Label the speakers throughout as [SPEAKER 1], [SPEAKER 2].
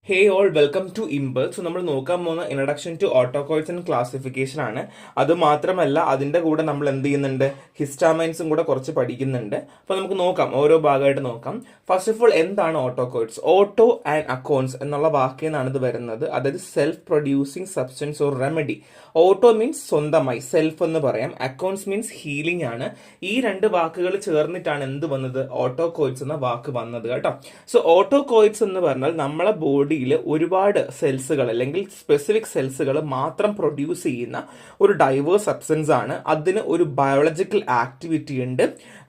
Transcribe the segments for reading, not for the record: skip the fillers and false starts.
[SPEAKER 1] Hey all welcome to ഇമ്പൾ. So നമ്മൾ നോക്കാൻ പോകുന്ന introduction to autacoids and classification ആണ്. അത് മാത്രമല്ല അതിന്റെ കൂടെ നമ്മൾ എന്ത് ചെയ്യുന്നുണ്ട്, ഹിസ്റ്റാമൈൻസും കൂടെ കുറച്ച് പഠിക്കുന്നുണ്ട്. അപ്പൊ നമുക്ക് നോക്കാം, ഓരോ ഭാഗമായിട്ട് നോക്കാം. ഫസ്റ്റ് ഓഫ് ഓൾ എന്താണ് ഓട്ടോകോയിഡ്സ്? ഓട്ടോ ആൻഡ് അക്കൗണ്ട്സ് എന്നുള്ള വാക്കിൽ നിന്നാണ് ഇത് വരുന്നത്. അതായത് self producing substance or remedy. Auto means സ്വന്തമായി, സെൽഫ് എന്ന് പറയാം. അക്കൗണ്ട്സ് മീൻസ് ഹീലിംഗ് ആണ്. ഈ രണ്ട് വാക്കുകൾ ചേർന്നിട്ടാണ് എന്ത് വന്നത്, ഓട്ടോകോയിഡ്സ് എന്ന വാക്ക് വന്നത് കേട്ടോ. സോ ഓട്ടോകോയിഡ്സ് എന്ന് പറഞ്ഞാൽ നമ്മളെ ബോഡിയിൽ ഒരുപാട് സെൽസുകൾ അല്ലെങ്കിൽ സ്പെസിഫിക് സെൽസുകൾ മാത്രം പ്രൊഡ്യൂസ് ചെയ്യുന്ന ഒരു ഡൈവേഴ്സ് സബ്സ്റ്റൻസ് ആണ്. അതിന് ഒരു ബയോളജിക്കൽ ആക്ടിവിറ്റി ഉണ്ട്.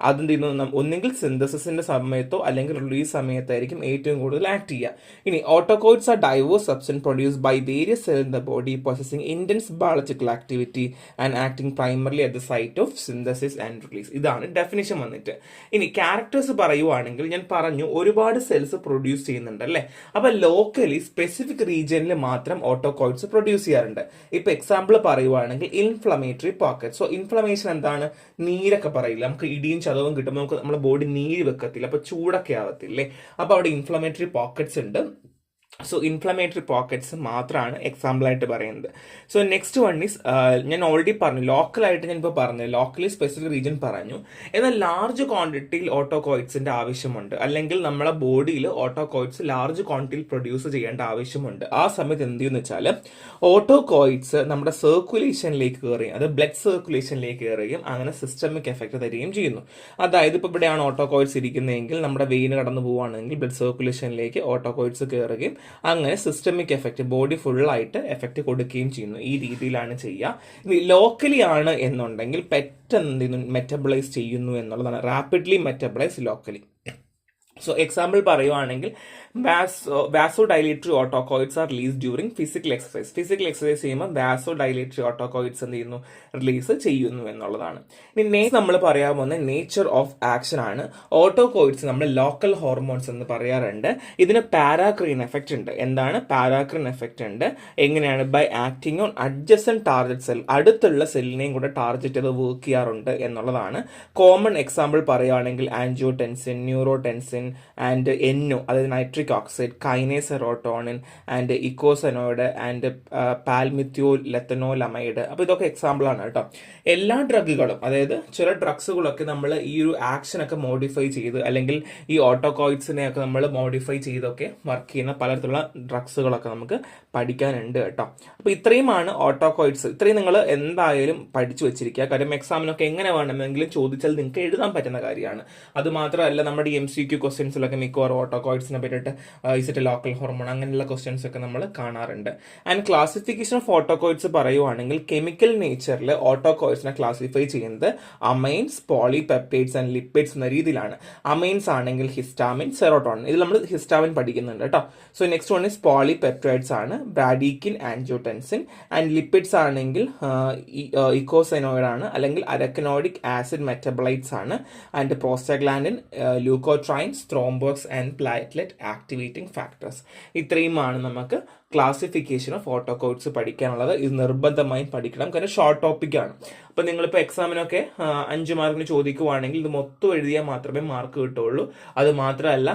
[SPEAKER 1] അതെന്ത് ചെയ്യുന്നു, ഒന്നെങ്കിൽ സിന്തസിന്റെ സമയത്തോ അല്ലെങ്കിൽ റിലീസ് സമയത്തായിരിക്കും ഏറ്റവും കൂടുതൽ ആക്ട് ചെയ്യുക. ഇനി autacoids are diverse substance produced by various cell in the body possessing intense biological activity and acting primarily at the site of synthesis and release. ഇതാണ് ഡെഫിനിഷൻ വന്നിട്ട്. ഇനി ക്യാരക്ടേഴ്സ് പറയുവാണെങ്കിൽ ഞാൻ പറഞ്ഞു ഒരുപാട് സെൽസ് പ്രൊഡ്യൂസ് ചെയ്യുന്നുണ്ട് അല്ലേ. അപ്പൊ ലോക്കലി സ്പെസിഫിക് റീജിയനിൽ മാത്രം ഓട്ടോകോയിഡ്സ് പ്രൊഡ്യൂസ് ചെയ്യാറുണ്ട്. ഇപ്പൊ എക്സാമ്പിൾ പറയുവാണെങ്കിൽ ഇൻഫ്ലമേറ്ററി പോക്കറ്റ്. സോ ഇൻഫ്ലമേഷൻ എന്താണ്, നീരൊക്കെ പറയില്ല, നമുക്ക് ഇടിയും ചതവും കിട്ടുമ്പോൾ നമുക്ക് നമ്മുടെ ബോഡി നീര് വെക്കത്തില്ല, അപ്പൊ ചൂടൊക്കെ ആവത്തില്ലേ. അപ്പൊ അവിടെ ഇൻഫ്ലമേറ്ററി പോക്കറ്റ്സ് ഉണ്ട്. സോ ഇൻഫ്ലമേറ്ററി പോക്കറ്റ്സ് മാത്രമാണ് എക്സാമ്പിൾ ആയിട്ട് പറയുന്നത്. സോ നെക്സ്റ്റ് വൺ ഈസ്, ഞാൻ ഓൾറെഡി പറഞ്ഞു ലോക്കലായിട്ട്, ഞാൻ ഇപ്പോൾ പറഞ്ഞു ലോക്കലി സ്പെസിഫിക് റീജിയൻ പറഞ്ഞു. എന്നാൽ ലാർജ് ക്വാണ്ടിറ്റിയിൽ ഓട്ടോകോയിഡ്സിന്റെ ആവശ്യമുണ്ട്, അല്ലെങ്കിൽ നമ്മളെ ബോഡിയിൽ ഓട്ടോകോയിഡ്സ് ലാർജ് ക്വാണ്ടിറ്റിയിൽ പ്രൊഡ്യൂസ് ചെയ്യേണ്ട ആവശ്യമുണ്ട്. ആ സമയത്ത് എന്ത് ചെയ്യുന്ന വെച്ചാൽ ഓട്ടോകോയിഡ്സ് നമ്മുടെ സർക്കുലേഷനിലേക്ക് കയറുകയും അത് ബ്ലഡ് സർക്കുലേഷനിലേക്ക് കയറുകയും അങ്ങനെ സിസ്റ്റമിക് എഫക്ട് തരികയും ചെയ്യുന്നു. അതായത് ഇപ്പോൾ ഇവിടെയാണ് ഓട്ടോകോയിഡ്സ് ഇരിക്കുന്നതെങ്കിൽ നമ്മുടെ വെയിൻ കടന്നു പോവുകയാണെങ്കിൽ ബ്ലഡ് സർക്കുലേഷനിലേക്ക് ഓട്ടോകോയിഡ്സ് കയറുകയും അങ്ങനെ സിസ്റ്റമിക് എഫക്ട് ബോഡി ഫുള്ളായിട്ട് എഫക്ട് കൊടുക്കുകയും ചെയ്യുന്നു. ഈ രീതിയിലാണ് ചെയ്യുക. ഇനി ലോക്കലി ആണ് എന്നുണ്ടെങ്കിൽ പെട്ടെന്ന് മെറ്റബിളൈസ് ചെയ്യുന്നു എന്നുള്ളതാണ്. Rapidly metabolise locally. So example പറയുവാണെങ്കിൽ vasodilatory autacoids are release during physical exercise. Physical exercise ചെയ്യുമ്പോൾ വാസോഡൈലേറ്ററി ഓട്ടോകോയിഡ്സ് എന്ത് ചെയ്യുന്നു, റിലീസ് ചെയ്യുന്നു എന്നുള്ളതാണ്. ഇനി നെക്സ്റ്റ് നമ്മൾ പറയാൻ പോകുന്ന നേച്ചർ ഓഫ് ആക്ഷൻ ആണ്. ഓട്ടോകോയിഡ്സ് നമ്മൾ ലോക്കൽ ഹോർമോൺസ് എന്ന് പറയാറുണ്ട്. ഇതിന് പാരാക്രീൻ എഫക്റ്റ് ഉണ്ട്. എന്താണ് പാരാക്രീൻ എഫക്റ്റ് ഉണ്ട്? എങ്ങനെയാണ്? By acting on adjacent target cell, അടുത്തുള്ള സെല്ലിനെയും കൂടെ ടാർഗറ്റ് ചെയ്ത് വർക്ക് ചെയ്യാറുണ്ട് എന്നുള്ളതാണ്. കോമൺ എക്സാമ്പിൾ പറയുകയാണെങ്കിൽ ആൻജിയോടെൻസിൻ, ന്യൂറോടെൻസിൻ ആൻഡ് എന്നോ, അതായത് nitric oxide, kinase serotonin and eicosanoid and palmitoylethanolamide. അപ്പൊ ഇതൊക്കെ എക്സാമ്പിൾ ആണ് കേട്ടോ. എല്ലാ ഡ്രഗുകളും, അതായത് ചില ഡ്രഗ്സുകളൊക്കെ നമ്മൾ ഈ ഒരു ആക്ഷൻ ഒക്കെ മോഡിഫൈ ചെയ്ത് അല്ലെങ്കിൽ ഈ ഓട്ടോകോയിഡ്സിനെ ഒക്കെ നമ്മൾ മോഡിഫൈ ചെയ്തൊക്കെ വർക്ക് ചെയ്യുന്ന പലതരത്തിലുള്ള ഡ്രഗ്സുകളൊക്കെ നമുക്ക് പഠിക്കാനുണ്ട് കേട്ടോ. അപ്പൊ ഇത്രയുമാണ് ഓട്ടോകോയിഡ്സ്. ഇത്രയും നിങ്ങൾ എന്തായാലും പഠിച്ചു വെച്ചിരിക്കുക. കാര്യം എക്സാമിനൊക്കെ എങ്ങനെ വേണമെങ്കിലും ചോദിച്ചാൽ നിങ്ങൾക്ക് എഴുതാൻ പറ്റുന്ന കാര്യമാണ്. അത് മാത്രമല്ല നമ്മുടെ MCQ ക്വസ്റ്റ്യൻസിലൊക്കെ മിക്കവാറും ഓട്ടോകോയിഡ്സിനെ പറ്റിയിട്ട് is it A local hormone അങ്ങനെയുള്ള ക്വസ്റ്റ്യൻസ് ഒക്കെ നമ്മൾ കാണാറുണ്ട്. ആൻഡ് ക്ലാസിഫിക്കേഷൻ ഓഫ് ഓട്ടോകോയിഡ്സ് പറയുവാണെങ്കിൽ കെമിക്കൽ നേച്ചറിൽ ഓട്ടോകോയിഡ്സിനെ ക്ലാസിഫൈ ചെയ്യുന്നത് അമൈൻസ്, പോളിപെപ്റ്റൈഡ്സ് ആൻഡ് ലിപ്പിഡ്സ് എന്ന രീതിയിലാണ്. അമൈൻസ് ആണെങ്കിൽ ഹിസ്റ്റാമിൻ, സെറോട്ടോണിൻ. ഇതിൽ നമ്മൾ ഹിസ്റ്റാമിൻ പഠിക്കുന്നുണ്ട് കേട്ടോ. So next one is polypeptides ആണ്, ബ്രാഡിക്കിൻ, ആൻജിയോടെൻസിൻ. ആൻഡ് ലിപ്പിഡ്സ് ആണെങ്കിൽ ഇക്കോസെനോയിഡ് ആണ്, അല്ലെങ്കിൽ അരക്കനോയിഡിക് ആസിഡ് മെറ്റബോളൈറ്റ്സ് ആണ്. And prostaglandin, leukotrienes, thromboxane and platelet activating factors. ഇത്രയുമാണ് നമുക്ക് ക്ലാസിഫിക്കേഷൻ ഓഫ് ഓട്ടോകോയിഡ്സ് പഠിക്കാനുള്ളത്. ഇത് നിർബന്ധമായും പഠിക്കണം, കാരണം ഷോർട്ട് ടോപ്പിക് ആണ്. അപ്പൊ നിങ്ങളിപ്പോൾ എക്സാമിനൊക്കെ 5 മാർക്കിന് ചോദിക്കുവാണെങ്കിൽ ഇത് മൊത്തം എഴുതിയാൽ മാത്രമേ മാർക്ക് കിട്ടുള്ളൂ. അത് മാത്രമല്ല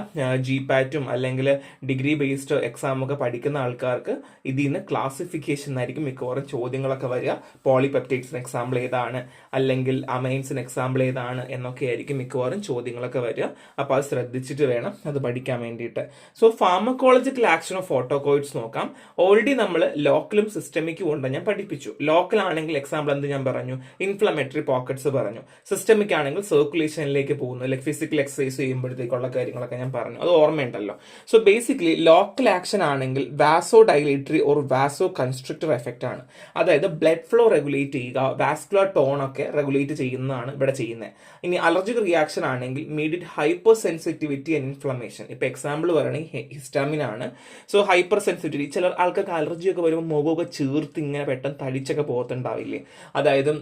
[SPEAKER 1] GPAT-ഉം അല്ലെങ്കിൽ ഡിഗ്രി ബേസ്ഡ് എക്സാം ഒക്കെ പഠിക്കുന്ന ആൾക്കാർക്ക് ഇതിൽ നിന്ന് ക്ലാസിഫിക്കേഷൻ ആയിരിക്കും മിക്കവാറും ചോദ്യങ്ങളൊക്കെ വരിക. പോളിപെപ്റ്റൈഡ്സിന് എക്സാമ്പിൾ ഏതാണ്, അല്ലെങ്കിൽ അമൈൻസിന് എക്സാമ്പിൾ ഏതാണ് എന്നൊക്കെ ആയിരിക്കും മിക്കവാറും ചോദ്യങ്ങളൊക്കെ വരിക. അപ്പൊ അത് ശ്രദ്ധിച്ചിട്ട് വേണം അത് പഠിക്കാൻ വേണ്ടിയിട്ട്. സോ ഫാർമക്കോളജിക്കൽ ആക്ഷൻ ഓഫ് ഓട്ടോകോയിഡ്സ് നോക്കാം. ഓൾറെഡി നമ്മൾ ലോക്കലും സിസ്റ്റമിക്കും ഉണ്ട്, ഞാൻ പഠിപ്പിച്ചു. ലോക്കൽ ആണെങ്കിൽ എക്സാമ്പിൾ എന്ത് ഞാൻ പറഞ്ഞു, ഇൻഫ്ലമേറ്ററി പോക്കറ്റ്സ് പറഞ്ഞു. സിസ്റ്റമിക് ആണെങ്കിൽ സർക്കുലേഷനിലേക്ക് പോകുന്നു, ലൈക് ഫിസിക്കൽ എക്സസൈസ് ചെയ്യുമ്പോഴത്തേക്കുള്ള കാര്യങ്ങളൊക്കെ ഞാൻ പറഞ്ഞു, അത് ഓർമ്മയുണ്ടല്ലോ. സോ ബേസിക്കലി ലോക്കൽ ആക്ഷൻ ആണെങ്കിൽ വാസോ ഡൈലേറ്ററി ഓർ വാസോ കൺസ്ട്രിക്റ്റർ എഫക്റ്റ് ആണ്. അതായത് ബ്ലഡ് ഫ്ലോ റെഗുലേറ്റ് ചെയ്യുക, വാസ്കുലർ ടോൺ ഒക്കെ റെഗുലേറ്റ് ചെയ്യുന്നതാണ് ഇവിടെ ചെയ്യുന്നത്. ഇനി അലർജിക് റിയാക്ഷൻ ആണെങ്കിൽ mediate hyper sensitivity and inflammation. ഇപ്പൊ എക്സാമ്പിൾ പറയുകയാണെങ്കിൽ ഹിസ്റ്റാമിൻ ആണ്. സോ ഹൈപ്പർ സെൻസിറ്റിവിറ്റി, ചില ആൾക്കാർക്ക് അലർജി ഒക്കെ വരുമ്പോൾ മുഖമൊക്കെ ചീർത്ത് ഇങ്ങനെ പെട്ടെന്ന് തടിച്ചൊക്കെ പോകത്തുണ്ടാവില്ലേ. അതായത്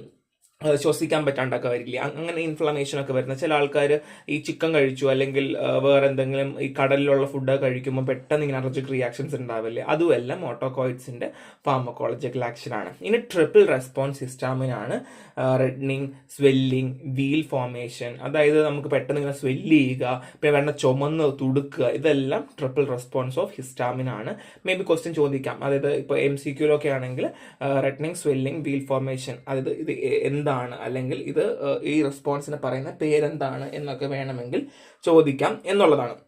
[SPEAKER 1] ശ്വസിക്കാൻ പറ്റാണ്ടൊക്കെ വരില്ല, അങ്ങനെ ഇൻഫ്ലമേഷൻ ഒക്കെ വരുന്ന ചില ആൾക്കാർ ഈ ചിക്കൻ കഴിച്ചു അല്ലെങ്കിൽ വേറെ എന്തെങ്കിലും ഈ കടലിലുള്ള ഫുഡ് കഴിക്കുമ്പോൾ പെട്ടെന്ന് ഇങ്ങനെ അലർജിക് റിയാക്ഷൻസ് ഉണ്ടാവില്ലേ, അതുമെല്ലാം ഓട്ടോകോയിഡ്സിന്റെ ഫാർമക്കോളജിക്കൽ ആക്ഷൻ ആണ്. ഇനി ട്രിപ്പിൾ റെസ്പോൺസ് ഹിസ്റ്റാമിൻ ആണ് റെഡ്നിങ്, സ്വെല്ലിങ്, വീൽ ഫോർമേഷൻ, അതായത് നമുക്ക് പെട്ടെന്ന് ഇങ്ങനെ സ്വെല്ല് ചെയ്യുക, പിന്നെ വേണ്ട ചുമന്ന് തുടുക്കുക, ഇതെല്ലാം ട്രിപ്പിൾ റെസ്പോൺസ് ഓഫ് ഹിസ്റ്റാമിൻ ആണ്. മേ ബി ക്വസ്റ്റ്യൻ ചോദിക്കാം, അതായത് ഇപ്പോൾ MCQലൊക്കെ ആണെങ്കിൽ റെഡ്നിങ്, സ്വെല്ലിങ്, വീൽ ഫോർമേഷൻ, അതായത് ഇത് എന്താണ്, അല്ലെങ്കിൽ ഇത് ഈ റെസ്പോൺസിന് പറയുന്ന പേരെന്താണ് എന്നൊക്കെ വേണമെങ്കിൽ ചോദിക്കാം എന്നുള്ളതാണ്.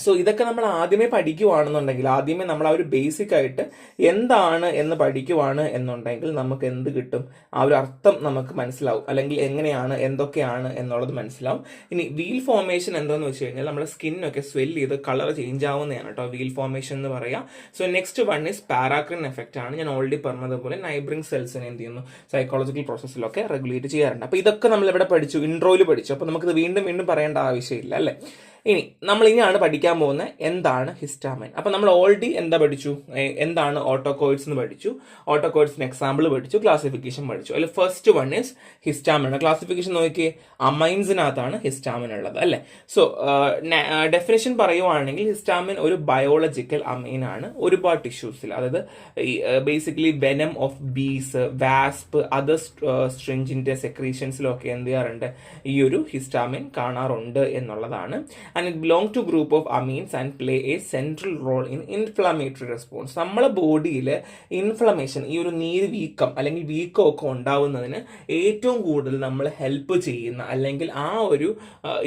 [SPEAKER 1] സോ ഇതൊക്കെ നമ്മൾ ആദ്യമേ പഠിക്കുവാണെന്നുണ്ടെങ്കിൽ, ആദ്യമേ നമ്മൾ ആ ഒരു ബേസിക് ആയിട്ട് എന്താണ് എന്ന് പഠിക്കുവാണ് എന്നുണ്ടെങ്കിൽ നമുക്ക് എന്ത് കിട്ടും, ആ ഒരു അർത്ഥം നമുക്ക് മനസ്സിലാവും, അല്ലെങ്കിൽ എങ്ങനെയാണ് എന്തൊക്കെയാണ് എന്നുള്ളത് മനസ്സിലാവും. ഇനി വീൽ ഫോർമേഷൻ എന്താണെന്ന് വെച്ച് കഴിഞ്ഞാൽ നമ്മുടെ സ്കിന്നൊക്കെ സ്വെല്ല് ചെയ്ത് കളർ ചേഞ്ച് ആവുന്നതാണ് കേട്ടോ വീൽ ഫോർമേഷൻ എന്ന് പറയാം. So next one is paracrine effect ആണ്. ഞാൻ ഓൾറെഡി പറഞ്ഞതുപോലെ നൈബറിംഗ് സെൽസിനെ എന്ത് ചെയ്യുന്നു, സൈക്കോളജിക്കൽ പ്രോസസ്സിലൊക്കെ റെഗുലേറ്റ് ചെയ്യാറുണ്ട്. അപ്പോൾ ഇതൊക്കെ നമ്മൾ ഇവിടെ പഠിച്ചു, ഇൻട്രോയിൽ പഠിച്ചു. അപ്പോൾ നമുക്കിത് വീണ്ടും വീണ്ടും പറയേണ്ട ആവശ്യമില്ല അല്ലേ. ഇനി നമ്മൾ ഇനിയാണ് പഠിക്കാൻ പോകുന്നത് എന്താണ് ഹിസ്റ്റാമിൻ. അപ്പൊ നമ്മൾ ഓൾറെഡി എന്താ പഠിച്ചു, എന്താണ് ഓട്ടോകോയിഡ്സ് എന്ന് പഠിച്ചു, ഓട്ടോകോയിഡ്സിന് എക്സാമ്പിൾ പഠിച്ചു, ക്ലാസിഫിക്കേഷൻ പഠിച്ചു. അതിൽ first one is histamine. Classification നോക്കിയേ, അമൈൻസിനകത്താണ് ഹിസ്റ്റാമിൻ ഉള്ളത് അല്ലെ. സോ ഡെഫിനേഷൻ പറയുവാണെങ്കിൽ ഹിസ്റ്റാമിൻ ഒരു ബയോളജിക്കൽ അമൈൻ ആണ് ഒരുപാട് ടിഷ്യൂസിൽ, അതായത് basically venom of bees, wasp, other സ്ട്രിഞ്ചിന്റെ സെക്രീഷൻസിലൊക്കെ എന്ത് ചെയ്യാറുണ്ട്, ഈ ഒരു ഹിസ്റ്റാമിൻ കാണാറുണ്ട് എന്നുള്ളതാണ്. And it belong to group of amines and play a central role in inflammatory response. നമ്മളെ ബോഡിയിൽ ഇൻഫ്ലമേഷൻ, ഈ ഒരു നീര് വീക്കം അല്ലെങ്കിൽ വീക്കം ഒക്കെ ഉണ്ടാവുന്നതിന് ഏറ്റവും കൂടുതൽ നമ്മൾ ഹെൽപ്പ് ചെയ്യുന്ന, അല്ലെങ്കിൽ ആ ഒരു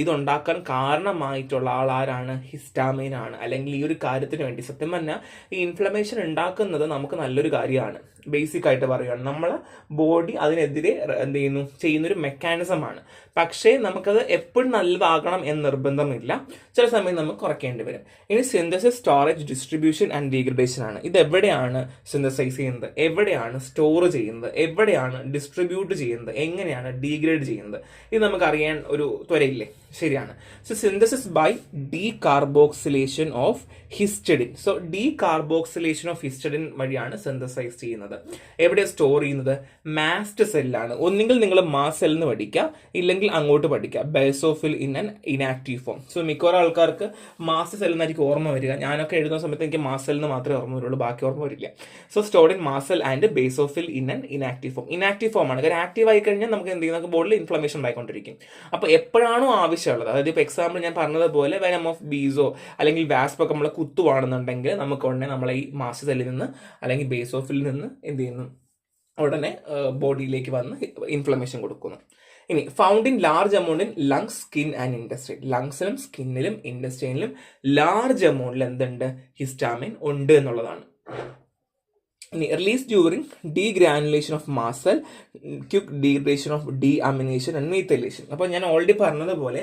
[SPEAKER 1] ഇതുണ്ടാക്കാൻ കാരണമായിട്ടുള്ള ആൾ ആരാണ്, ഹിസ്റ്റാമിൻ ആണ്. അല്ലെങ്കിൽ ഈ ഒരു കാര്യത്തിന് വേണ്ടി സത്യം പറഞ്ഞാൽ ഈ ഇൻഫ്ലമേഷൻ ഉണ്ടാക്കുന്നത് നമുക്ക് നല്ലൊരു കാര്യമാണ്. ബേസിക് ആയിട്ട് പറയുകയാണ്, നമ്മളെ ബോഡി അതിനെതിരെ എന്ത് ചെയ്യുന്നു, ചെയ്യുന്നൊരു മെക്കാനിസമാണ്. പക്ഷേ നമുക്കത് എപ്പോഴും നല്ലതാകണം എന്ന് നിർബന്ധമില്ല, ചില സമയം നമുക്ക് കുറയ്ക്കേണ്ടി വരും. ഇനി synthesis, storage, distribution and degradation ആണ്. ഇത് എവിടെയാണ് സിന്തസൈസ് ചെയ്യുന്നത്, എവിടെയാണ് സ്റ്റോർ ചെയ്യുന്നത്, എവിടെയാണ് ഡിസ്ട്രിബ്യൂട്ട് ചെയ്യുന്നത്, എങ്ങനെയാണ് ഡീഗ്രേഡ് ചെയ്യുന്നത്, ഇത് നമുക്ക് അറിയാൻ ഒരു ത്വരയില്ലേ. ശരിയാണ്. So synthesis by decarboxylation of histidine. So decarboxylation of histidine വഴിയാണ് സിന്തസൈസ് ചെയ്യുന്നത്. എവിടെ സ്റ്റോർ ചെയ്യുന്നത്, മാസ്റ്റ് സെല്ലാണ്. ഒന്നുകിൽ നിങ്ങൾ മാസ്റ്റ് സെൽ എന്ന് പഠിക്കുക, ഇല്ലെങ്കിൽ അങ്ങോട്ട് പഠിക്കുക basophil in an inactive form. So മിക്കവാറും ആൾക്കാർക്ക് മാസ്റ്റ് സെൽ എന്നായിരിക്കും ഓർമ്മ വരിക. ഞാനൊക്കെ എഴുതുന്ന സമയത്ത് എനിക്ക് മാസ്റ്റ് സെൽ എന്ന് മാത്രമേ ഓർമ്മ വരുള്ളൂ, ബാക്കി ഓർമ്മ വരില്ല. So stored in mast cell and basophil in an inactive form. Inactive form ആണ്, കാരണം ആക്റ്റീവ് ആയി കഴിഞ്ഞാൽ നമുക്ക് എന്ത് ചെയ്യുന്ന ബോഡിയിൽ ഇൻഫ്ലമേഷൻ ഉണ്ടായിക്കൊണ്ടിരിക്കും. അപ്പോൾ എപ്പോഴാണോ ആവശ്യമുള്ളത്, അതായത് ഇപ്പോൾ എക്സാമ്പിൾ ഞാൻ പറഞ്ഞതുപോലെ വെനം ഓഫ് ബീസോ അല്ലെങ്കിൽ വാസ്പ് ഒക്കെ നമ്മളെ കുത്തുവാണെന്നുണ്ടെങ്കിൽ നമുക്ക് ഉടനെ നമ്മളെ ഈ മാസ്റ്റ് സെല്ലിൽ നിന്ന് അല്ലെങ്കിൽ ബേസോഫിൽ നിന്ന് എന്ത് ചെയ്യുന്നു, ഉടനെ ബോഡിയിലേക്ക് വന്ന് ഇൻഫ്ലമേഷൻ കൊടുക്കുന്നു. ഇനി found in large amount in lungs, skin and intestine. ലങ്സിലും സ്കിന്നിലും ഇൻഡസ്ട്രൈനിലും ലാർജ് എമൗണ്ടിൽ എന്തുണ്ട്, ഹിസ്റ്റാമിൻ ഉണ്ട് എന്നുള്ളതാണ്. Release during degranulation of mast cell, quick degradation of deamination and methylation. അപ്പോൾ ഞാൻ ഓൾറെഡി പറഞ്ഞതുപോലെ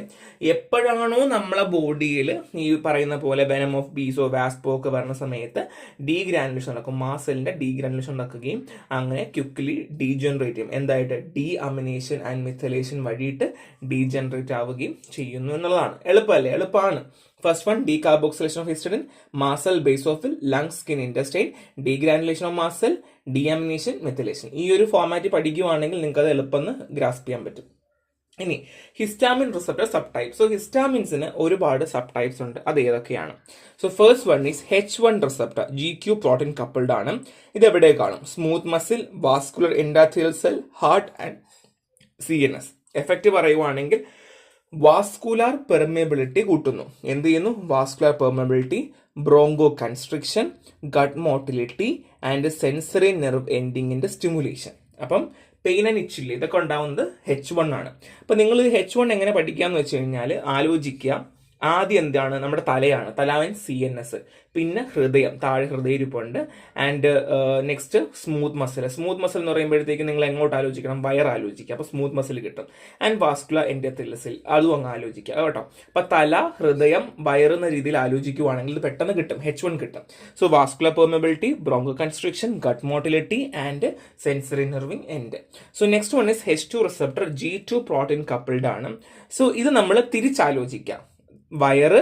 [SPEAKER 1] എപ്പോഴാണോ നമ്മളെ ബോഡിയിൽ ഈ പറയുന്ന പോലെ വെനം ഓഫ് ബീസോ വാസ്പോ ഒക്കെ വരുന്ന സമയത്ത് ഡീഗ്രാനുലേഷൻ നടക്കും, മാസ്റ്റ് സെല്ലിന്റെ ഡീഗ്രാനുലേഷൻ നടക്കുകയും അങ്ങനെ ക്വിക്ലി ഡീജനറേറ്റ് ചെയ്യും. എന്തായിട്ട്, ഡീഅമിനേഷൻ ആൻഡ് മിഥൈലേഷൻ വഴിയിട്ട് ഡീജനറേറ്റ് ആവുകയും ചെയ്യുന്നു എന്നുള്ളതാണ്. എളുപ്പമല്ലേ, എളുപ്പമാണ്. First one, decarboxylation of histidine, mast cell, basophil, lungs, skin, intestine, degranulation of mast cell, deamination, methylation. ഈ ഒരു ഫോർമാറ്റ് പഠിക്കുവാണെങ്കിൽ നിങ്ങൾക്ക് അത് എളുപ്പം ഗ്രാസ്പ് ചെയ്യാൻ പറ്റും. ഇനി histamine receptor sub type. So ഹിസ്റ്റാമിൻസിന് ഒരുപാട് സബ് ടൈപ്സ് ഉണ്ട്. അത് ഏതൊക്കെയാണ്? So first one is H1 receptor, GQ protein coupled ആണ്. ഇത് എവിടെ കാണും? Smooth muscle, vascular endothelial cell, heart and CNS. Effect പറയുവാണെങ്കിൽ വാസ്കുലാർ പെർമിയബിലിറ്റി കൂട്ടുന്നു. എന്ത് ചെയ്യുന്നു? Vascular permeability, broncho constriction, gut motility and sensory nerve എൻഡിങ്ങിന്റെ സ്റ്റിമുലേഷൻ. അപ്പം പെയിൻ ആൻഡ് ഇച്ചില്ല, ഇതൊക്കെ ഉണ്ടാവുന്നത് H1 ആണ്. അപ്പം നിങ്ങൾ H1 എങ്ങനെ പഠിക്കാന്ന് വെച്ച് കഴിഞ്ഞാൽ ആലോചിക്കുക. ആദ്യം എന്താണ്, നമ്മുടെ തലയാണ്, തലാവൻ CNS, പിന്നെ ഹൃദയം, താഴെ ഹൃദയരിപ്പുണ്ട്, and next smooth muscle. Smooth muscle എന്ന് പറയുമ്പോഴത്തേക്ക് നിങ്ങൾ എങ്ങോട്ട് ആലോചിക്കണം? വയർ ആലോചിക്കുക, അപ്പൊ സ്മൂത്ത് മസിൽ കിട്ടും. ആൻഡ് വാസ്കുലർ എൻഡോത്തീലിയൽ സെൽ, അതും അങ്ങ് ആലോചിക്കുക കേട്ടോ. അപ്പൊ തല, ഹൃദയം, വയർ എന്ന രീതിയിൽ ആലോചിക്കുവാണെങ്കിൽ ഇത് പെട്ടെന്ന് കിട്ടും, H1 കിട്ടും. So vascular permeability, broncho constriction, gut motility and sensory nerving end. So next one is H2 receptor, G2 protein coupled ആണ്. സോ ഇത് നമ്മൾ തിരിച്ചാലോചിക്കാം. വയറ്,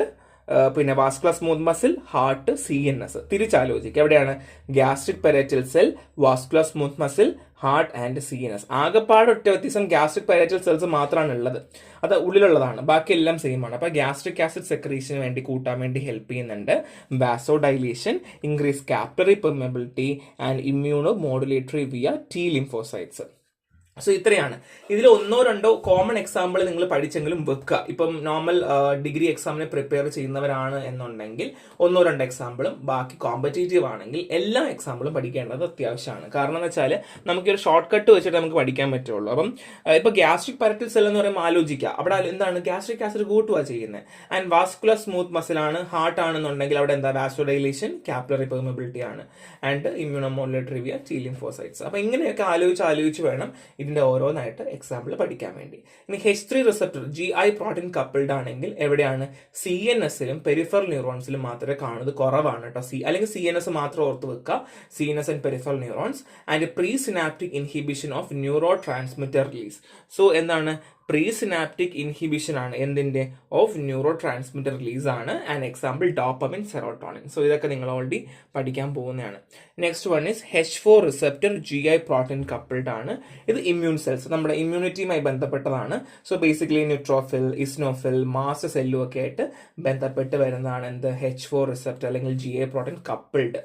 [SPEAKER 1] പിന്നെ vascular smooth muscle, heart, CNS. തിരിച്ചാലോചിക്കുക, എവിടെയാണ് gastric parietal cell, vascular smooth muscle, heart and CNS. ആകെപ്പാട് ഒറ്റ വ്യത്യാസം ഗ്യാസ്ട്രിക് പെരേറ്റൽ സെൽസ് മാത്രമാണ് ഉള്ളത്, അത് ഉള്ളിലുള്ളതാണ്, ബാക്കി എല്ലാം സെയിം ആണ്. അപ്പോൾ ഗ്യാസ്ട്രിക് ആസിഡ് സെക്രീഷന് വേണ്ടി കൂട്ടാൻ വേണ്ടി ഹെൽപ്പ് ചെയ്യുന്നുണ്ട് vaso dilation, increase capillary permeability and immuno modulatory via T lymphocytes. So ഇത്രയാണ്. ഇതിൽ ഒന്നോ രണ്ടോ കോമൺ എക്സാമ്പിൾ നിങ്ങൾ പഠിച്ചെങ്കിലും വെക്കുക. ഇപ്പം നോർമൽ ഡിഗ്രി എക്സാമിന് പ്രിപ്പയർ ചെയ്യുന്നവരാണ് എന്നുണ്ടെങ്കിൽ ഒന്നോ രണ്ടോ എക്സാമ്പിളും, ബാക്കി കോമ്പറ്റേറ്റീവ് ആണെങ്കിൽ എല്ലാ എക്സാമ്പിളും പഠിക്കേണ്ടത് അത്യാവശ്യമാണ്. കാരണം എന്ന് വെച്ചാൽ നമുക്കൊരു ഷോർട്ട് കട്ട് വെച്ചിട്ട് നമുക്ക് പഠിക്കാൻ പറ്റുള്ളൂ. അപ്പം ഇപ്പോൾ ഗ്യാസ്ട്രിക് പെരേറ്റൽ സെൽ എന്ന് പറയുമ്പോൾ ആലോചിക്കുക, അവിടെ എന്താണ് ഗാസ്ട്രിക് ആസിഡ് കൂട്ടുക ചെയ്യുന്നത്. ആൻഡ് വാസ്കുലർ സ്മൂത്ത് മസിലാണ്, ഹാർട്ട് ആണെന്നുണ്ടെങ്കിൽ അവിടെ എന്താ വാസോഡൈലേഷൻ, കാപ്പിലറി പെർമിയബിലിറ്റി ആണ്, and immunomodulatory via T lymphocytes. അപ്പം ഇങ്ങനെയൊക്കെ ആലോചിച്ച് വേണം ഇതിന്റെ ഓരോന്നായിട്ട് എക്സാമ്പിൾ പഠിക്കാൻ വേണ്ടി. ഇനി H3 receptor GI protein coupled ആണെങ്കിൽ എവിടെയാണ് CNSലും പെരിഫറൽ ന്യൂറോൺസിലും മാത്രമേ കാണുന്നത്, കുറവാണ് കേട്ടോ. അല്ലെങ്കിൽ CNS മാത്രം ഓർത്ത് വെക്കുക, CNS and peripheral neurons. And pre synaptic inhibition of neuro transmitter release. So എന്താണ് പ്രീ സിനാപ്റ്റിക് ഇൻഹിബിഷൻ ആണ് എന്തിന്റെ, ഓഫ് ന്യൂറോ ട്രാൻസ്മിറ്റർ റിലീസ് ആണ്. And example dopamine, serotonin. So ഇതൊക്കെ നിങ്ങൾ ഓൾറെഡി പഠിക്കാൻ പോകുന്നതാണ്. Next one is H4 receptor GI protein coupled ആണ്. ഇത് ഇമ്മ്യൂൺ സെൽസ്, നമ്മുടെ ഇമ്മ്യൂണിറ്റിയുമായി ബന്ധപ്പെട്ടതാണ്. So basically neutrophil, eosinophil, mast സെല്ലും ഒക്കെ ആയിട്ട് ബന്ധപ്പെട്ട് വരുന്നതാണ് എന്ത്, H4 റിസപ്റ്റർ അല്ലെങ്കിൽ GI പ്രോട്ടീൻ കപ്പിൾഡ്.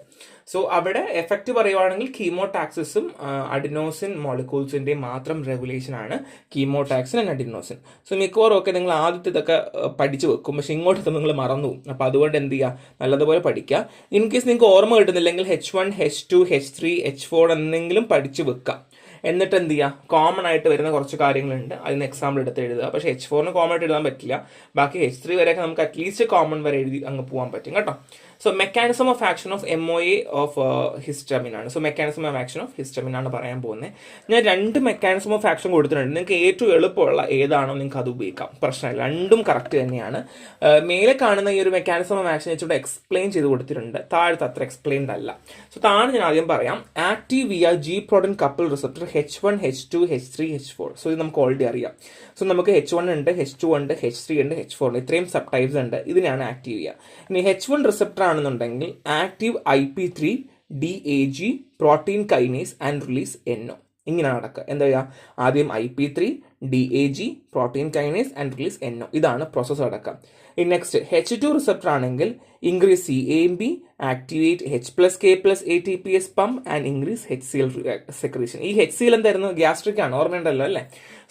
[SPEAKER 1] സോ അവിടെ എഫക്റ്റ് പറയുവാണെങ്കിൽ കീമോടാക്സിസും അഡിനോസിൻ മോളിക്യൂൾസിന്റെയും മാത്രം റെഗുലേഷൻ ആണ് കീമോടാക്സിൻ ആൻഡ് അഡിനോസിൻ. സോ മിക്കവാറും ഒക്കെ നിങ്ങൾ ആദ്യത്തെ ഇതൊക്കെ പഠിച്ചു വെക്കും, പക്ഷെ ഇങ്ങോട്ട് നിങ്ങൾ മറന്നു പോകും. അപ്പൊ അതുകൊണ്ട് എന്ത് ചെയ്യുക, നല്ലതുപോലെ പഠിക്കുക. ഇൻ കേസ് നിങ്ങൾക്ക് ഓർമ്മ കിട്ടുന്നില്ലെങ്കിൽ H1, H2, H3, H4 എന്തെങ്കിലും പഠിച്ചു വെക്കാം. എന്നിട്ട് എന്ത് ചെയ്യുക, കോമൺ ആയിട്ട് വരുന്ന കുറച്ച് കാര്യങ്ങളുണ്ട്, അതിന് എക്സാമ്പിൾ എടുത്ത് എഴുതുക. പക്ഷേ H4 കോമൺ ആയിട്ട് എഴുതാൻ പറ്റില്ല, ബാക്കി H3 വരെയൊക്കെ നമുക്ക് അറ്റ്ലീസ്റ്റ് കോമൺ വരെ എഴുതി അങ്ങ് പോകാൻ പറ്റും കേട്ടോ. So mechanism of action of MOA of histamine ആണ്. So mechanism of action of histamine ആണ് പറയാൻ പോകുന്നത്. ഞാൻ 2 മെക്കാനിസം ഓഫ് ആക്ഷൻ കൊടുത്തിട്ടുണ്ട്. നിങ്ങൾക്ക് ഏറ്റവും എളുപ്പമുള്ള ഏതാണോ നിങ്ങൾക്ക് അത് ഉപയോഗിക്കാം, പ്രശ്നമില്ല, രണ്ടും കറക്റ്റ് തന്നെയാണ്. മേലെ കാണുന്ന ഈ ഒരു മെക്കാനിസം ഓഫ് ആക്ഷൻ വെച്ചിട്ട് എക്സ്പ്ലെയിൻ ചെയ്ത് കൊടുത്തിട്ടുണ്ട്, താഴത്തെ അത്ര എക്സ്പ്ലെയിൻഡ് അല്ല. സോ താഴെ ഞാൻ ആദ്യം പറയാം. Active via G protein couple receptor H1, H2, H3, H4. So ഇത് നമുക്ക് ഓൾറെഡി അറിയാം. സോ നമുക്ക് H1 ഉണ്ട്, H2 ഉണ്ട്, H3 ഉണ്ട്, H4 ഉണ്ട്, ഇത്രയും സബ് ടൈപ്സ് ഉണ്ട്. ഇതിനാണ് ആക്റ്റീവ് ചെയ്യുക. ഇനി H1 റിസപ്റ്റർ ആണെന്നുണ്ടെങ്കിൽ active IP3, DAG, protein kinase and release NO. ഇങ്ങനെ നടക്കുക. എന്താ ചെയ്യുക, ആദ്യം IP3, DAG, protein kinase and release NO. ഇതാണ് പ്രോസസ്സ് നടക്കുക. ഇനി നെക്സ്റ്റ് H2 റിസപ്റ്റർ ആണെങ്കിൽ increase CAMP, activate H+K+ATPase pump and increase HCl secretion. ഈ HCl എന്തായിരുന്നു, ഗ്യാസ്ട്രിക് ആണ്, ഓർമ്മയുണ്ടല്ലോ അല്ലേ.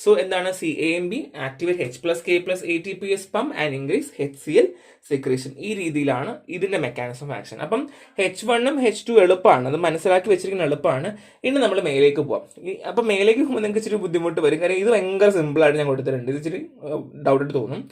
[SPEAKER 1] സോ എന്താണ് CAMP, activate H+K+ATPase pump and increase HCl secretion. ഈ രീതിയിലാണ് ഇതിന്റെ മെക്കാനിസം ഓഫ് ആക്ഷൻ. അപ്പം H1ഉം H2 എളുപ്പമാണ്, അത് മനസ്സിലാക്കി വെച്ചിരിക്കുന്ന എളുപ്പമാണ്. ഇനി നമ്മൾ മേലേക്ക് പോവാം. അപ്പം മേലേക്ക് പോകുമ്പോൾ നിങ്ങൾക്ക് ഇച്ചിരി ബുദ്ധിമുട്ട് വരും, കാര്യം ഇത് ഭയങ്കര സിമ്പിൾ ആയിട്ട് ഞാൻ കൊടുത്തിട്ടുണ്ട്, ഇത് ഇച്ചിരി ഡൗട്ട് തോന്നും.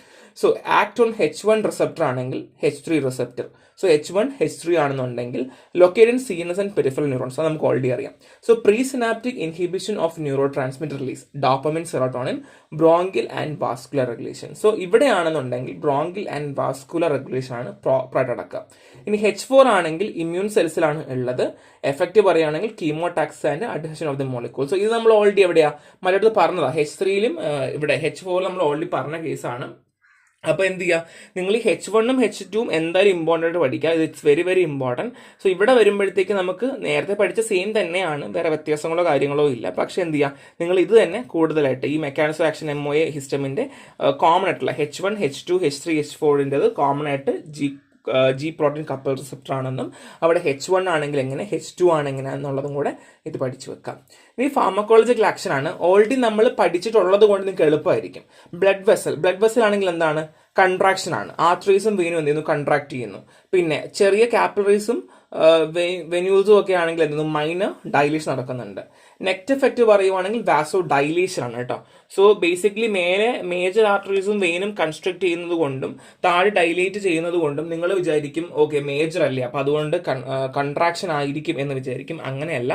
[SPEAKER 1] So act on H1 receptor ആണെങ്കിൽ H3 receptor. So H1, H3 ആണെന്നുണ്ടെങ്കിൽ located CNS and peripheral neurons, അത് നമുക്ക് ഓൾറെഡി അറിയാം. So pre synaptic inhibition of neuro transmitter release, dopamine, serotonin, bronchial and vascular regulation. So ഇവിടെയാണെന്നുണ്ടെങ്കിൽ bronchial and vascular regulation ആണ് പ്രോപ്പറായിട്ട് നടക്കുക. ഇനി H4 ആണെങ്കിൽ ഇമ്മ്യൂൺ സെൽസിലാണ് ഉള്ളത്. എഫക്റ്റ് പറയുകയാണെങ്കിൽ chemotaxis and adhesion of the molecule. So ഇത് നമ്മൾ ഓൾറെഡി എവിടെയാ മറ്റടുത്ത് പറഞ്ഞതാ, H3ലും ഇവിടെ H4 നമ്മൾ ഓൾറെഡി പറഞ്ഞ കേസാണ്. അപ്പോൾ എന്ത് ചെയ്യുക, നിങ്ങൾ ഈ H1ഉം H2ഉം എന്തായാലും ഇമ്പോർട്ടൻ്റ് ആയിട്ട് പഠിക്കുക, it's very very important. So ഇവിടെ വരുമ്പോഴത്തേക്ക് നമുക്ക് നേരത്തെ പഠിച്ച സെയിം തന്നെയാണ്, വേറെ വ്യത്യാസങ്ങളോ കാര്യങ്ങളോ ഇല്ല. പക്ഷെ എന്ത് ചെയ്യുക, നിങ്ങൾ ഇത് തന്നെ കൂടുതലായിട്ട് ഈ മെക്കാനിസം ആക്ഷൻ MOA ഹിസ്റ്റമിൻ്റെ കോമൺ ആയിട്ടുള്ള H1, H2, H3, H4ൻ്റെത് കോമൺ ആയിട്ട് G പ്രോട്ടീൻ കപ്പിൾ റിസപ്റ്റർ ആണെന്നും അവിടെ H1 ആണെങ്കിൽ എങ്ങനെ, H2 ആണെങ്ങനെ എന്നുള്ളതും കൂടെ ഇത് പഠിച്ചു വെക്കാം. ഇനി ഫാർമക്കോളജിക്കൽ ആക്ഷൻ ആണ്, ഓൾറെഡി നമ്മൾ പഠിച്ചിട്ടുള്ളത് കൊണ്ട് നിങ്ങൾക്ക് എളുപ്പമായിരിക്കും. ബ്ലഡ് വെസൽ ആണെങ്കിൽ എന്താണ്, കൺട്രാക്ഷൻ ആണ്. ആർട്ടറീസും വെയിനും എന്ത് ചെയ്യുന്നു, കൺട്രാക്ട് ചെയ്യുന്നു. പിന്നെ ചെറിയ കാപ്പിലറീസും വെന്യൂൾസും ഒക്കെ ആണെങ്കിൽ എന്തെങ്കിലും മൈനർ ഡൈലേഷൻ നടക്കുന്നുണ്ട്. നെറ്റ് എഫക്റ്റ് പറയുവാണെങ്കിൽ വാസോ ഡൈലേഷൻ ആണ് കേട്ടോ. സോ ബേസിക്കലി മേലെ മേജർ ആർട്ടറീസും വെയിനും കൺസ്ട്രക്ട് ചെയ്യുന്നത് കൊണ്ടും താഴെ ഡൈലേറ്റ് ചെയ്യുന്നത് കൊണ്ടും നിങ്ങൾ വിചാരിക്കും ഓക്കെ മേജർ അല്ലേ, അപ്പൊ അതുകൊണ്ട് കൺട്രാക്ഷൻ ആയിരിക്കും എന്ന് വിചാരിക്കും. അങ്ങനെയല്ല,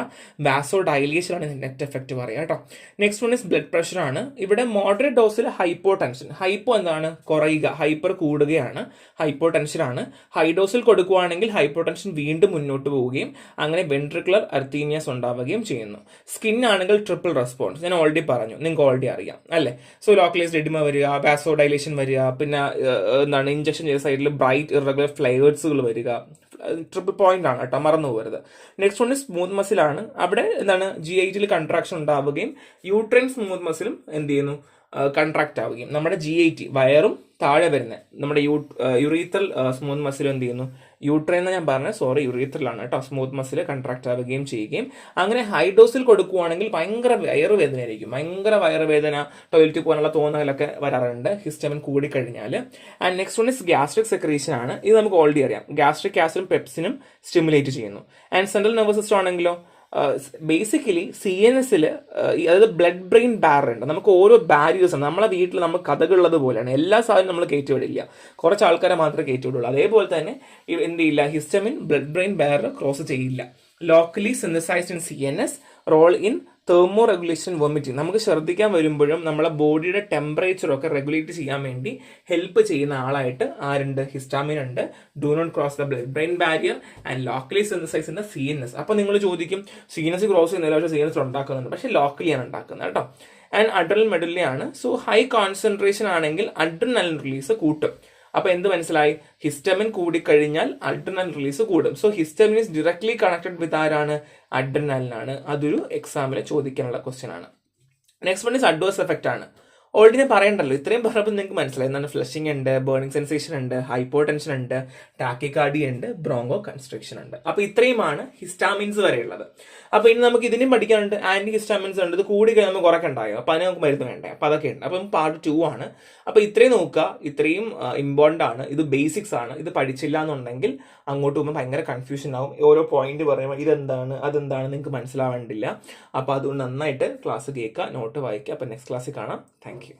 [SPEAKER 1] വാസോ ഡൈലേഷൻ ആണ് നെറ്റ് എഫക്റ്റ് പറയുക കേട്ടോ. Next one is blood pressure ആണ്. ഇവിടെ മോഡറേറ്റ് ഡോസിൽ ഹൈപ്പോ ടെൻഷൻ, ഹൈപ്പോ എന്താണ് കുറയുക, ഹൈപ്പർ കൂടുകയാണ്, ഹൈപ്പോ ടെൻഷൻ ആണ്. ഹൈ ഡോസിൽ കൊടുക്കുകയാണെങ്കിൽ ഹൈപ്പോ ടെൻഷൻ വീണ്ടും മുന്നോട്ട് പോവുകയും അങ്ങനെ വെൻട്രിക്കുലർ അർത്തീമിയാസ് ഉണ്ടാവുകയും ചെയ്യുന്നു. സ്കിൻ ആണെങ്കിൽ ട്രിപ്പിൾ റെസ്പോൺസ്, ഞാൻ ഓൾറെഡി പറഞ്ഞു, നിങ്ങൾക്ക് ഓൾറെഡി അറിയാം അല്ലേ. സോ ലോക്കലൈസ്ഡ് എഡിമ വരിക, വാസോ ഡൈലേഷൻ വരിക, പിന്നെ എന്താണ് ഇഞ്ചക്ഷൻ ചെയ്ത സൈഡിൽ ബ്രൈറ്റ് ഇറഗുലർ ഫ്ലേവേഴ്സുകൾ വരിക. ട്രിപ്പിൾ പോയിന്റ് ആണ് കേട്ടോ, മറന്നു പോകരുത്. നെക്സ്റ്റ് വൺ സ്മൂത്ത് മസിലാണ്. അവിടെ എന്താണ് GIT കൺട്രാക്ഷൻ ഉണ്ടാവുകയും യൂട്രൈൻ സ്മൂത്ത് മസിലും എന്ത് ചെയ്യുന്നു, കൺട്രാക്ട് ആവുകയും നമ്മുടെ GIT വയറും താഴെ വരുന്ന നമ്മുടെ യുറീത്രൽ സ്മൂത്ത് മസിൽ എന്ത് ചെയ്യുന്നു, യൂട്രൈൻ എന്ന് ഞാൻ പറഞ്ഞത് സോറി യുറീത്രലാണ് കേട്ടോ, സ്മൂത്ത് മസിൽ കൺട്രാക്ട് ആവുകയും ചെയ്യുകയും. അങ്ങനെ ഹൈ ഡോസിൽ കൊടുക്കുവാണെങ്കിൽ ഭയങ്കര വയറുവേദന ആയിരിക്കും, ഭയങ്കര വയറുവേദന, ടോയ്ലറ്റിൽ പോകാനുള്ള തോന്നലൊക്കെ വരാറുണ്ട് ഹിസ്റ്റമിൻ കൂടിക്കഴിഞ്ഞാൽ. And next one is gastric secretion ആണ്. ഇത് നമുക്ക് ഓൾറെഡി അറിയാം, ഗ്യാസ്ട്രിക് ആസിഡും പെപ്സിനും സ്റ്റിമുലേറ്റ് ചെയ്യുന്നു. ആൻഡ് സെൻട്രൽ നെർവസ് സിസ്റ്റം ആണെങ്കിലോ ബേസിക്കലി CNSൽ അതായത് ബ്ലഡ് ബ്രെയിൻ ബാരിയർ ഉണ്ട്. നമുക്ക് ഓരോ ബാരിയേഴ്സ് ആണ്, നമ്മളെ വീട്ടിൽ നമ്മൾ കഥകളുള്ളത് പോലെയാണ്, എല്ലാ സാധനവും നമ്മൾ കയറ്റിവിടില്ല, കുറച്ച് ആൾക്കാരെ മാത്രമേ കയറ്റിവിടുള്ളൂ. അതേപോലെ തന്നെ എന്ത് ചെയ്യില്ല, histamine blood brain barrier cross ചെയ്യില്ല. Locally synthesised in CNS, role in thermo regulation vomiting. നമുക്ക് ശ്രദ്ധിക്കാൻ വരുമ്പോഴും നമ്മളെ ബോഡിയുടെ ടെമ്പറേച്ചറൊക്കെ റെഗുലേറ്റ് ചെയ്യാൻ വേണ്ടി ഹെൽപ്പ് ചെയ്യുന്ന ആളായിട്ട് ആരുണ്ട്, ഹിസ്റ്റാമിൻ ഉണ്ട്. Do not cross the blood brain barrier and locally synthesise in the CNS. അപ്പോൾ നിങ്ങൾ ചോദിക്കും CNS ക്രോസ് ചെയ്യുന്നില്ല, പക്ഷേ CNS ഉണ്ടാക്കുന്നുണ്ട്, പക്ഷേ ലോക്കലിയാണ് ഉണ്ടാക്കുന്നത് കേട്ടോ. ആൻഡ് അഡ്രിനൽ മെഡുലി ആണ്. സോ ഹൈ കോൺസെൻട്രേഷൻ ആണെങ്കിൽ അഡ്രിനൽ റിലീസ് കൂട്ടും. അപ്പൊ എന്ത് മനസ്സിലായി, ഹിസ്റ്റമിൻ കൂടിക്കഴിഞ്ഞാൽ അഡ്രിനൽ റിലീസ് കൂടും. So histamine is directly connected with ആരാണ്, അഡ്രിനലിനാണ്. അതൊരു എക്സാമിൽ ചോദിക്കാനുള്ള ക്വസ്റ്റ്യൻ ആണ്. Next one is adverse effect ആണ്. ഓൾറെഡി ഞാൻ പറയണ്ടല്ലോ, ഇത്രയും പറഞ്ഞപ്പോൾ നിങ്ങൾക്ക് മനസ്സിലായി എന്താണ്. ഫ്ലഷിംഗ് ഉണ്ട്, ബേണിംഗ് സെൻസേഷൻ ഉണ്ട്, ഹൈപ്പോ ടെൻഷൻ ഉണ്ട്, ടാക്കിക്കാർഡിയ ഉണ്ട്, ബ്രോങ്കോ കൺസ്ട്രക്ഷൻ ഉണ്ട്. അപ്പൊ ഇത്രയുമാണ് ഹിസ്റ്റാമിൻസ് വരെയുള്ളത്. അപ്പൊ ഇനി നമുക്ക് ഇതിനും പഠിക്കാനുണ്ട്, ആന്റി ഹിസ്റ്റാമിൻസ് ഉണ്ട്. ഇത് കൂടി കഴിഞ്ഞാൽ നമുക്ക് കുറയ്ക്കണ്ടായോ, അപ്പൊ അതിന് നമുക്ക് മരുന്ന് വേണ്ടേ, അപ്പൊ അതൊക്കെ ഉണ്ട്. അപ്പം പാർട്ട് 2 ആണ്. അപ്പൊ ഇത്രയും നോക്കുക, ഇത്രയും ഇമ്പോർട്ടന്റ് ആണ്, ഇത് ബേസിക്സ് ആണ്. ഇത് പഠിച്ചില്ല എന്നുണ്ടെങ്കിൽ അങ്ങോട്ട് പോകുമ്പോൾ ഭയങ്കര കൺഫ്യൂഷൻ ആവും. ഓരോ പോയിന്റ് പറയുമ്പോൾ ഇതെന്താണ് അതെന്താണ് നിങ്ങൾക്ക് മനസ്സിലാവേണ്ടില്ല. അപ്പൊ അതുകൊണ്ട് നന്നായിട്ട് ക്ലാസ് കേൾക്കുക, നോട്ട് വായിക്കുക. അപ്പൊ നെക്സ്റ്റ് ക്ലാസ്സിൽ കാണാം. Thank you.